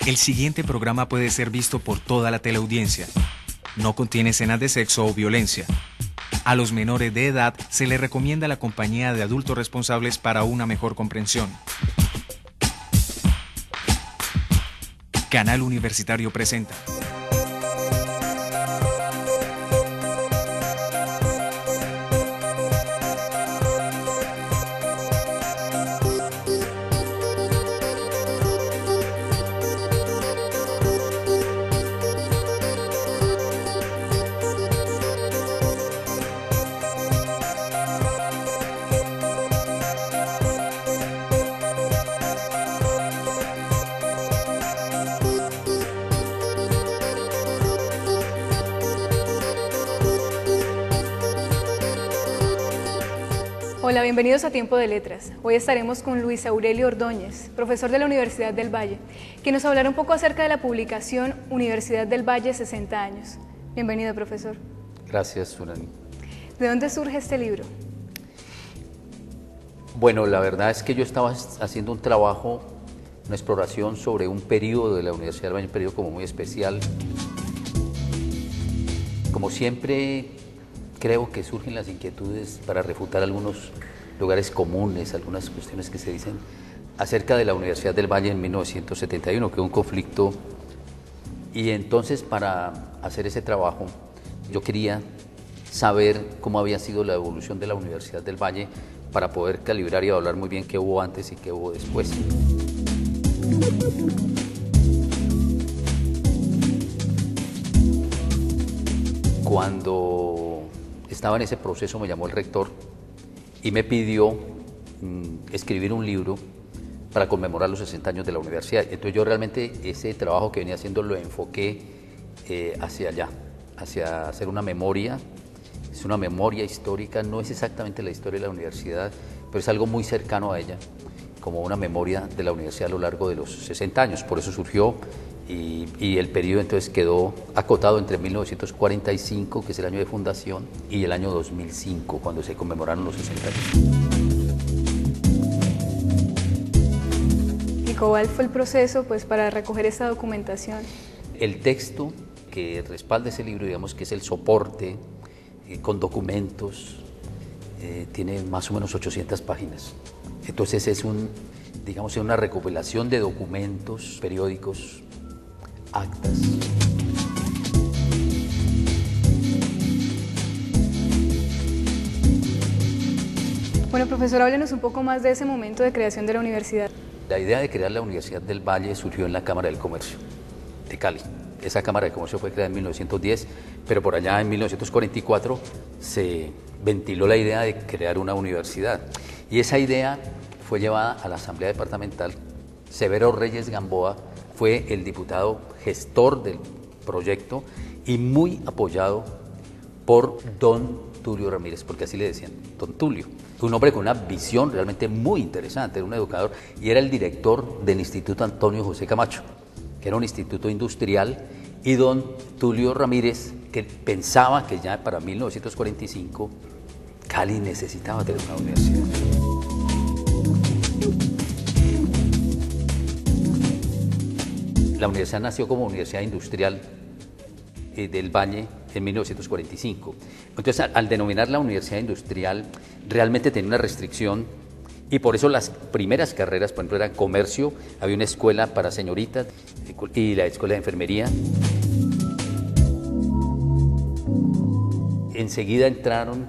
El siguiente programa puede ser visto por toda la teleaudiencia. No contiene escenas de sexo o violencia. A los menores de edad se les recomienda la compañía de adultos responsables para una mejor comprensión. Canal Universitario presenta. Hola, bienvenidos a Tiempo de Letras. Hoy estaremos con Luis Aurelio Ordóñez, profesor de la Universidad del Valle, que nos hablará un poco acerca de la publicación Universidad del Valle 60 años. Bienvenido, profesor. Gracias, Surani. ¿De dónde surge este libro? Bueno, la verdad es que yo estaba haciendo un trabajo, una exploración sobre un periodo de la Universidad del Valle, un periodo como muy especial. Como siempre, creo que surgen las inquietudes para refutar algunos lugares comunes, algunas cuestiones que se dicen acerca de la Universidad del Valle en 1971, que hubo un conflicto. Y entonces, para hacer ese trabajo, yo quería saber cómo había sido la evolución de la Universidad del Valle para poder calibrar y hablar muy bien qué hubo antes y qué hubo después. Cuando estaba en ese proceso me llamó el rector y me pidió escribir un libro para conmemorar los 60 años de la universidad. Entonces yo realmente ese trabajo que venía haciendo lo enfoqué hacia allá, hacia hacer una memoria. Es una memoria histórica, no es exactamente la historia de la universidad, pero es algo muy cercano a ella, como una memoria de la universidad a lo largo de los 60 años. Por eso surgió y el periodo entonces quedó acotado entre 1945, que es el año de fundación, y el año 2005, cuando se conmemoraron los 60 años. ¿Y cuál fue el proceso para recoger esta documentación? El texto que respalda ese libro, digamos que es el soporte con documentos, tiene más o menos 800 páginas. Entonces es digamos, una recopilación de documentos, periódicos, actas. Bueno, profesor, háblenos un poco más de ese momento de creación de la universidad. La idea de crear la Universidad del Valle surgió en la Cámara del Comercio de Cali. Esa Cámara de Comercio fue creada en 1910, pero por allá en 1944 se ventiló la idea de crear una universidad. Y esa idea fue llevada a la Asamblea Departamental. Severo Reyes Gamboa fue el diputado gestor del proyecto y muy apoyado por don Tulio Ramírez, porque así le decían, don Tulio. Fue un hombre con una visión realmente muy interesante, era un educador y era el director del Instituto Antonio José Camacho, que era un instituto industrial, y don Tulio Ramírez, que pensaba que ya para 1945 Cali necesitaba tener una universidad. La universidad nació como Universidad Industrial del Valle en 1945. Entonces, al denominar la Universidad Industrial, realmente tenía una restricción y por eso las primeras carreras, por ejemplo, eran comercio, había una escuela para señoritas y la escuela de enfermería. Enseguida entraron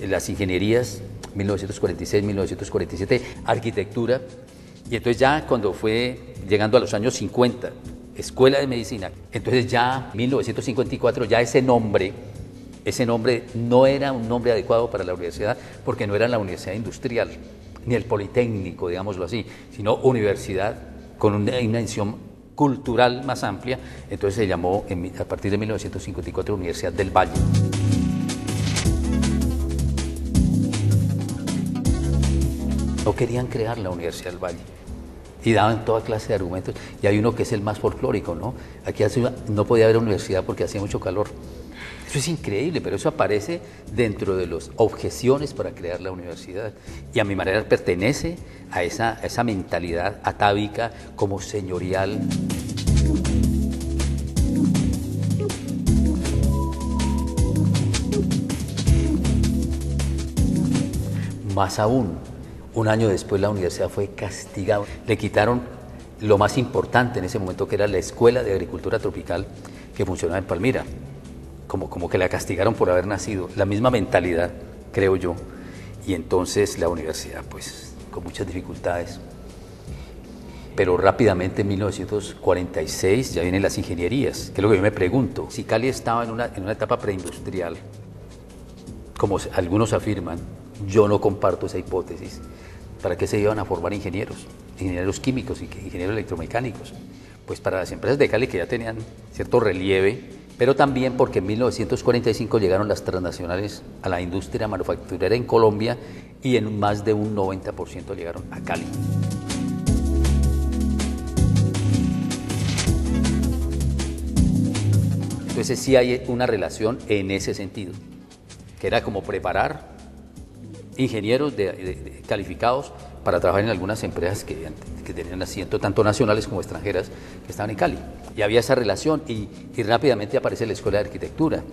las ingenierías, 1946, 1947, arquitectura, y entonces ya cuando fue llegando a los años 50, Escuela de Medicina, entonces ya 1954, ya ese nombre no era un nombre adecuado para la universidad porque no era la universidad industrial, ni el Politécnico, digámoslo así, sino universidad con una dimensión cultural más amplia, entonces se llamó a partir de 1954 Universidad del Valle. No querían crear la Universidad del Valle y daban toda clase de argumentos, y hay uno que es el más folclórico, ¿no? Aquí no podía haber universidad porque hacía mucho calor. Eso es increíble, pero eso aparece dentro de las objeciones para crear la universidad, y a mi manera pertenece a esa mentalidad atávica como señorial. más aún, un año después la universidad fue castigada. Le quitaron lo más importante en ese momento, que era la Escuela de Agricultura Tropical que funcionaba en Palmira. Como que la castigaron por haber nacido. La misma mentalidad, creo yo. Y entonces la universidad, pues, con muchas dificultades. Pero rápidamente en 1946 ya vienen las ingenierías, que es lo que yo me pregunto. Si Cali estaba en una etapa preindustrial, como algunos afirman, yo no comparto esa hipótesis. ¿Para qué se iban a formar ingenieros? Ingenieros químicos y ingenieros electromecánicos. Pues para las empresas de Cali que ya tenían cierto relieve, pero también porque en 1945 llegaron las transnacionales a la industria manufacturera en Colombia y en más de un 90% llegaron a Cali. Entonces sí hay una relación en ese sentido, que era como preparar ingenieros calificados para trabajar en algunas empresas que tenían asiento tanto nacionales como extranjeras que estaban en Cali. Y había esa relación y rápidamente aparece la Escuela de Arquitectura,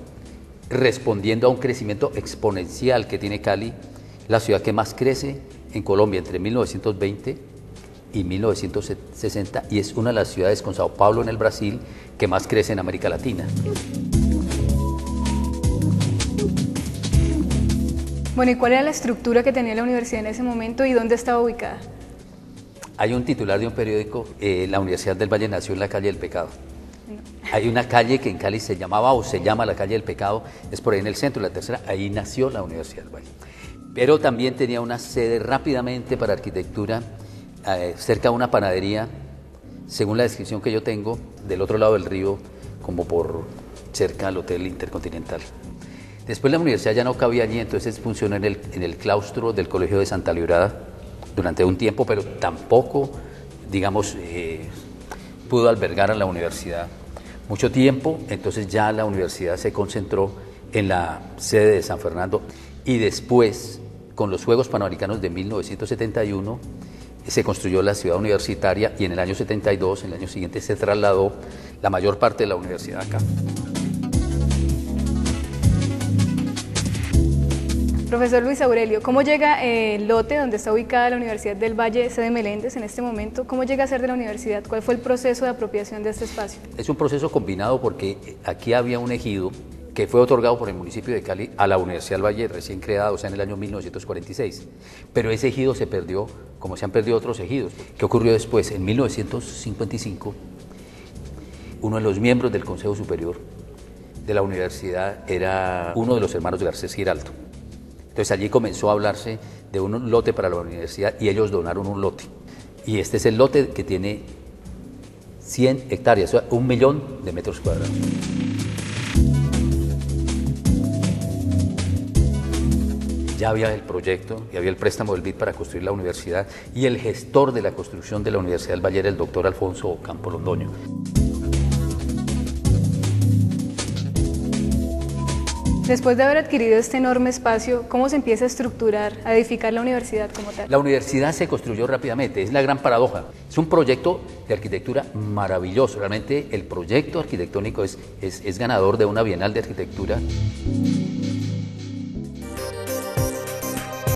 respondiendo a un crecimiento exponencial que tiene Cali, la ciudad que más crece en Colombia entre 1920 y 1960, y es una de las ciudades con Sao Paulo en el Brasil que más crece en América Latina. Bueno, ¿y cuál era la estructura que tenía la universidad en ese momento y dónde estaba ubicada? Hay un titular de un periódico, la Universidad del Valle nació en la calle del Pecado. Hay una calle que en Cali se llamaba o se llama la calle del Pecado, es por ahí en el centro, la tercera, ahí nació la Universidad del Valle. Pero también tenía una sede rápidamente para arquitectura, cerca de una panadería, según la descripción que yo tengo, del otro lado del río, como por cerca al Hotel Intercontinental. Después la universidad ya no cabía allí, entonces funcionó en el claustro del Colegio de Santa Librada durante un tiempo, pero tampoco, digamos, pudo albergar a la universidad mucho tiempo. Entonces ya la universidad se concentró en la sede de San Fernando y después, con los Juegos Panamericanos de 1971, se construyó la ciudad universitaria y en el año 72, en el año siguiente, se trasladó la mayor parte de la universidad acá. Profesor Luis Aurelio, ¿cómo llega el lote donde está ubicada la Universidad del Valle, sede Meléndez, en este momento? ¿Cómo llega a ser de la universidad? ¿Cuál fue el proceso de apropiación de este espacio? Es un proceso combinado porque aquí había un ejido que fue otorgado por el municipio de Cali a la Universidad del Valle, recién creada, o sea, en el año 1946. Pero ese ejido se perdió, como se han perdido otros ejidos. ¿Qué ocurrió después? En 1955, uno de los miembros del Consejo Superior de la universidad era uno de los hermanos de Garcés Giraldo. Entonces allí comenzó a hablarse de un lote para la universidad y ellos donaron un lote. Y este es el lote que tiene 100 hectáreas, o sea, 1 millón de metros cuadrados. Ya había el proyecto, ya había el préstamo del BID para construir la universidad y el gestor de la construcción de la Universidad del Valle era el doctor Alfonso Ocampo Londoño. Después de haber adquirido este enorme espacio, ¿cómo se empieza a estructurar, a edificar la universidad como tal? La universidad se construyó rápidamente, es la gran paradoja. Es un proyecto de arquitectura maravilloso, realmente el proyecto arquitectónico es ganador de una Bienal de Arquitectura.